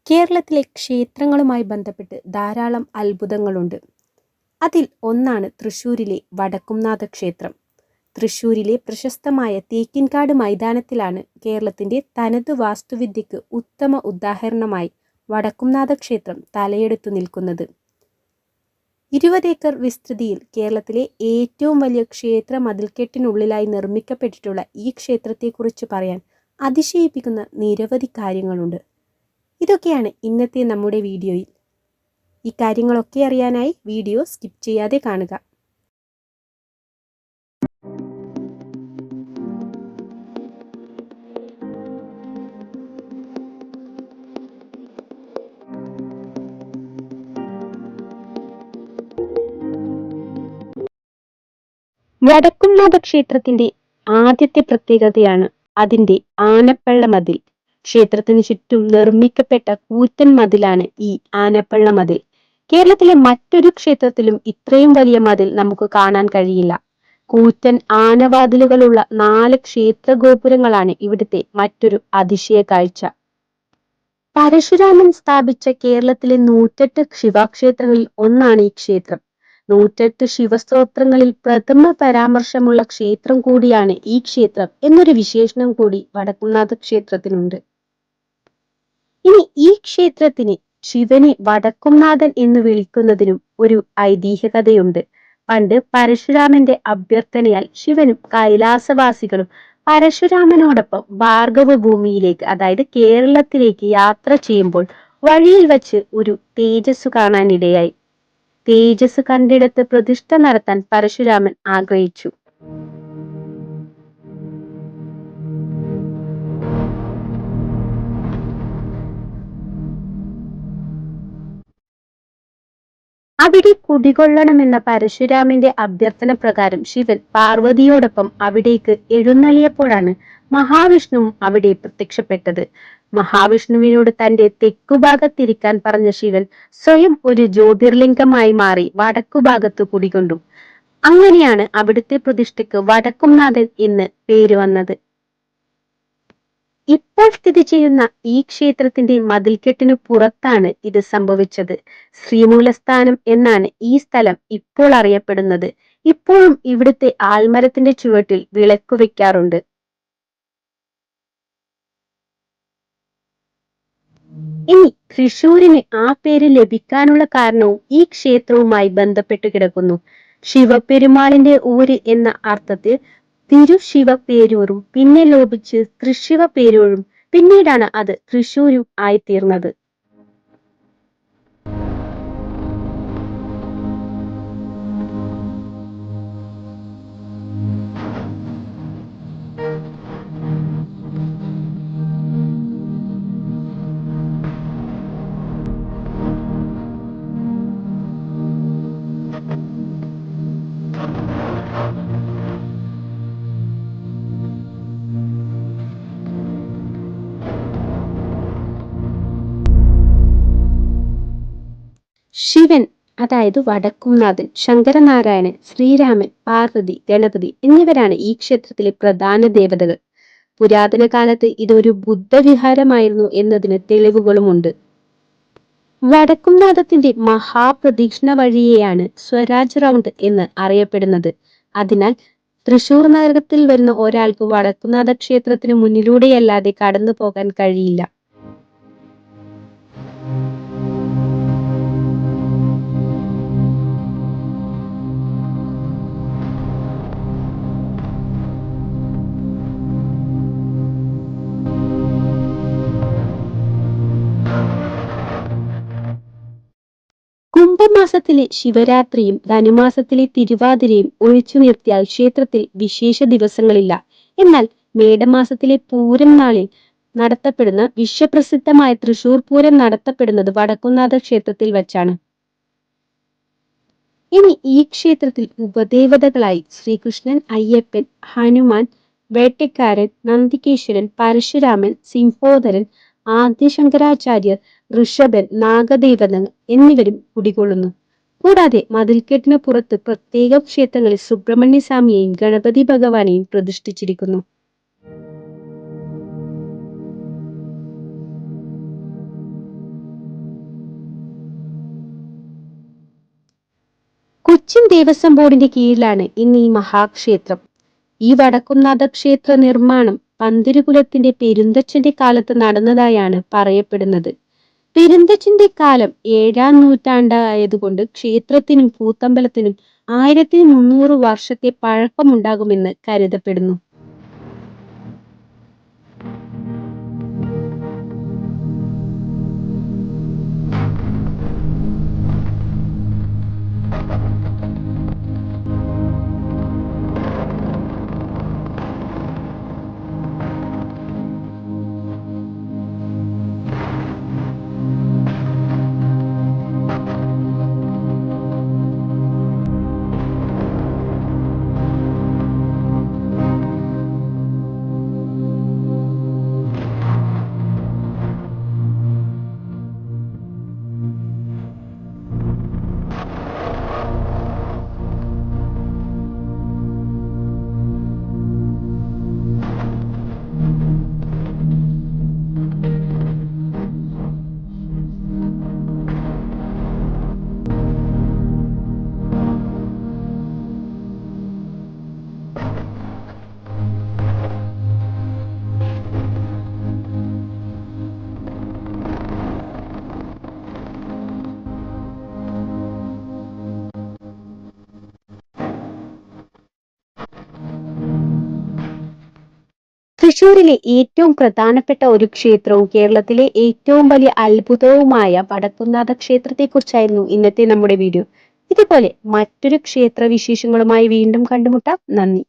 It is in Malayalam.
കേരളത്തിലെ ക്ഷേത്രങ്ങളുമായി ബന്ധപ്പെട്ട് ധാരാളം അത്ഭുതങ്ങളുണ്ട്. അതിൽ ഒന്നാണ് തൃശ്ശൂരിലെ വടക്കുംനാഥ ക്ഷേത്രം. തൃശ്ശൂരിലെ പ്രശസ്തമായ തേക്കിൻകാട് മൈതാനത്തിലാണ് കേരളത്തിൻ്റെ തനതു വാസ്തുവിദ്യയ്ക്ക് ഉത്തമ ഉദാഹരണമായി വടക്കുംനാഥ ക്ഷേത്രം തലയെടുത്തു നിൽക്കുന്നത്. 20 ഏക്കർ വിസ്തൃതിയിൽ കേരളത്തിലെ ഏറ്റവും വലിയ ക്ഷേത്ര മതിൽക്കെട്ടിനുള്ളിലായി നിർമ്മിക്കപ്പെട്ടിട്ടുള്ള ഈ ക്ഷേത്രത്തെക്കുറിച്ച് പറയാൻ അതിശയിപ്പിക്കുന്ന നിരവധി കാര്യങ്ങളുണ്ട്. ഇതൊക്കെയാണ് ഇന്നത്തെ നമ്മുടെ വീഡിയോയിൽ. ഈ കാര്യങ്ങളൊക്കെ അറിയാനായി വീഡിയോ സ്കിപ്പ് ചെയ്യാതെ കാണുക. വടക്കുംനാഥ ക്ഷേത്രത്തിന്റെ ആദ്യത്തെ പ്രത്യേകതയാണ് അതിന്റെ ആനപ്പള്ള മതിൽ. ക്ഷേത്രത്തിന് ചുറ്റും നിർമ്മിക്കപ്പെട്ട കൂറ്റൻ മതിലാണ് ഈ ആനപ്പള്ള മതിൽ. കേരളത്തിലെ മറ്റൊരു ക്ഷേത്രത്തിലും ഇത്രയും വലിയ മതിൽ നമുക്ക് കാണാൻ കഴിയില്ല. കൂറ്റൻ ആനവാതിലുകളുള്ള 4 ക്ഷേത്ര ഗോപുരങ്ങളാണ് ഇവിടുത്തെ മറ്റൊരു അതിശയ കാഴ്ച. പരശുരാമൻ സ്ഥാപിച്ച കേരളത്തിലെ 108 ശിവക്ഷേത്രങ്ങളിൽ ഒന്നാണ് ഈ ക്ഷേത്രം. 108 ശിവസ്തോത്രങ്ങളിൽ പ്രഥമ പരാമർശമുള്ള ക്ഷേത്രം കൂടിയാണ് ഈ ക്ഷേത്രം എന്നൊരു വിശേഷണം കൂടി വടക്കുംനാഥ ക്ഷേത്രത്തിനുണ്ട്. ഇനി ഈ ക്ഷേത്രത്തിന് ശിവനെ വടക്കുംനാഥൻ എന്ന് വിളിക്കുന്നതിനും ഒരു ഐതിഹ്യകഥയുണ്ട്. പണ്ട് പരശുരാമന്റെ അഭ്യർത്ഥനയാൽ ശിവനും കൈലാസവാസികളും പരശുരാമനോടൊപ്പം ഭാർഗവ ഭൂമിയിലേക്ക്, അതായത് കേരളത്തിലേക്ക് യാത്ര ചെയ്യുമ്പോൾ വഴിയിൽ വച്ച് ഒരു തേജസ് കാണാനിടയായി. തേജസ് കണ്ടിടത്ത് പ്രതിഷ്ഠ നടത്താൻ പരശുരാമൻ ആഗ്രഹിച്ചു. അവിടെ കുടികൊള്ളണമെന്ന പരശുരാമന്റെ അഭ്യർത്ഥന പ്രകാരം ശിവൻ പാർവതിയോടൊപ്പം അവിടേക്ക് എഴുന്നള്ളിയപ്പോഴാണ് മഹാവിഷ്ണുവും അവിടെ പ്രത്യക്ഷപ്പെട്ടത്. മഹാവിഷ്ണുവിനോട് തന്റെ തെക്കുഭാഗത്തിരിക്കാൻ പറഞ്ഞ ശിവൻ സ്വയം ഒരു ജ്യോതിർലിംഗമായി മാറി വടക്കുഭാഗത്ത് കുടികൊണ്ടു. അങ്ങനെയാണ് അവിടുത്തെ പ്രതിഷ്ഠയ്ക്ക് വടക്കുംനാഥൻ എന്ന് പേര് വന്നത്. ഇപ്പോൾ സ്ഥിതി ചെയ്യുന്ന ഈ ക്ഷേത്രത്തിന്റെ മതിൽക്കെട്ടിനു പുറത്താണ് ഇത് സംഭവിച്ചത്. ശ്രീമൂലസ്ഥാനം എന്നാണ് ഈ സ്ഥലം ഇപ്പോൾ അറിയപ്പെടുന്നത്. ഇപ്പോഴും ഇവിടുത്തെ ആൽമരത്തിന്റെ ചുവട്ടിൽ വിളക്ക് വെക്കാറുണ്ട്. ഇനി തൃശ്ശൂരിന് ആ പേര് ലഭിക്കാനുള്ള കാരണവും ഈ ക്ഷേത്രവുമായി ബന്ധപ്പെട്ട് കിടക്കുന്നു. ശിവപെരുമാളിന്റെ ഊര് എന്ന അർത്ഥത്തിൽ തിരുശിവപേരൂരും പിന്നെ ലോപിച്ച് തൃശിവപേരൂരും പിന്നീടാണ് അത് തൃശ്ശൂരും ആയിത്തീർന്നത്. ശിവൻ, അതായത് വടക്കുംനാഥൻ, ശങ്കരനാരായണൻ, ശ്രീരാമൻ, പാർവതി, ഗണപതി എന്നിവരാണ് ഈ ക്ഷേത്രത്തിലെ പ്രധാന ദേവതകൾ. പുരാതന കാലത്ത് ഇതൊരു ബുദ്ധവിഹാരമായിരുന്നു എന്നതിന് തെളിവുകളുമുണ്ട്. വടക്കുംനാഥത്തിന്റെ മഹാപ്രദക്ഷിണ വഴിയെയാണ് സ്വരാജ് റൗണ്ട് എന്ന് അറിയപ്പെടുന്നത്. അതിനാൽ തൃശൂർ നഗരത്തിൽ വരുന്ന ഒരാൾക്ക് വടക്കുംനാഥ ക്ഷേത്രത്തിന് മുന്നിലൂടെയല്ലാതെ കടന്നു പോകാൻ കഴിയില്ല. കുംഭമാസത്തിലെ ശിവരാത്രിയും ധനുമാസത്തിലെ തിരുവാതിരയും ഒഴിച്ചു നിർത്തിയാൽ ക്ഷേത്രത്തിൽ വിശേഷ ദിവസങ്ങളില്ല. എന്നാൽ മേടമാസത്തിലെ പൂരം നാളിൽ നടത്തപ്പെടുന്ന വിശ്വപ്രസിദ്ധമായ തൃശൂർ പൂരം നടത്തപ്പെടുന്നത് വടക്കുംനാഥ ക്ഷേത്രത്തിൽ വച്ചാണ്. ഇനി ഈ ക്ഷേത്രത്തിൽ ഉപദേവതകളായി ശ്രീകൃഷ്ണൻ, അയ്യപ്പൻ, ഹനുമാൻ, വേട്ടക്കാരൻ, നന്ദികേശ്വരൻ, പരശുരാമൻ, സിംഹോദരൻ, ആദ്യശങ്കരാചാര്യർ, ഋഷഭൻ, നാഗദേവതകൾ എന്നിവരും കുടികൊള്ളുന്നു. കൂടാതെ മതിൽക്കെട്ടിന് പുറത്ത് പ്രത്യേക ക്ഷേത്രങ്ങളിൽ സുബ്രഹ്മണ്യ സ്വാമിയെയും ഗണപതി ഭഗവാനെയും പ്രതിഷ്ഠിച്ചിരിക്കുന്നു. കൊച്ചിൻ ദേവസ്വം ബോർഡിന്റെ കീഴിലാണ് ഇന്ന് ഈ മഹാക്ഷേത്രം. ഈ വടക്കുംനാഥ ക്ഷേത്ര നിർമ്മാണം പന്തിരുകുലത്തിന്റെ പെരുന്തച്ഛന്റെ കാലത്ത് നടന്നതായാണ് പറയപ്പെടുന്നത്. പെരുന്തച്ഛന്റെ കാലം 7-ാം നൂറ്റാണ്ടായതുകൊണ്ട് ക്ഷേത്രത്തിനും കൂത്തമ്പലത്തിനും 1300 വർഷത്തെ പഴക്കമുണ്ടാകുമെന്ന് കരുതപ്പെടുന്നു. തൃശൂരിലെ ഏറ്റവും പ്രധാനപ്പെട്ട ഒരു ക്ഷേത്രവും കേരളത്തിലെ ഏറ്റവും വലിയ അത്ഭുതവുമായ വടക്കുംനാഥ ക്ഷേത്രത്തെക്കുറിച്ചായിരുന്നു ഇന്നത്തെ നമ്മുടെ വീഡിയോ. ഇതുപോലെ മറ്റൊരു ക്ഷേത്ര വിശേഷങ്ങളുമായി വീണ്ടും കണ്ടുമുട്ടാം. നന്ദി.